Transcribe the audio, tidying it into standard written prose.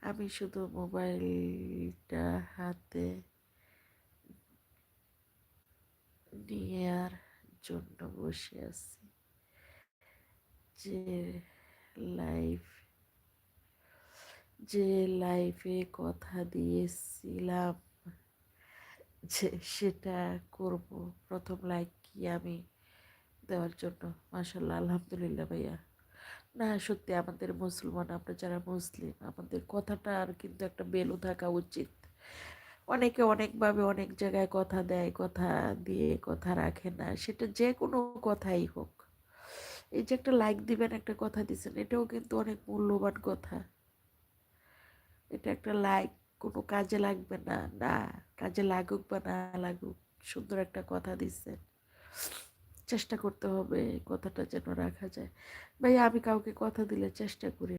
আমি শুধু মোবাইলটা হাতে নেয়ার জন্য বসে আছি। যে লাইফ যে লাইফে কথা দিয়েছিলাম যে সেটা করব, প্রথম লাইক কি আমি দেওয়ার জন্য। মাশাল্লাহ, আলহামদুলিল্লাহ ভাইয়া। না সত্যি আমাদের মুসলমান, আমরা যারা মুসলিম, আমাদের কথাটা আর কিন্তু একটা ভ্যালু থাকা উচিত। অনেকে অনেকভাবে অনেক জায়গায় কথা দেয়, কথা দিয়ে কথা রাখে না, সেটা যে কোনো কথাই হোক। এই যে একটা লাইক দিবেন, একটা কথা দিচ্ছেন, এটাও কিন্তু অনেক মূল্যবান কথা। এটা একটা লাইক কোনো কাজে লাগবে না, না কাজে লাগুক বা না লাগুক, সুন্দর একটা কথা দিচ্ছেন, চেষ্টা করতে হবে কথাটা যেন রাখা যায়। ভাই আমি কাউকে কথা দিলে চেষ্টা করি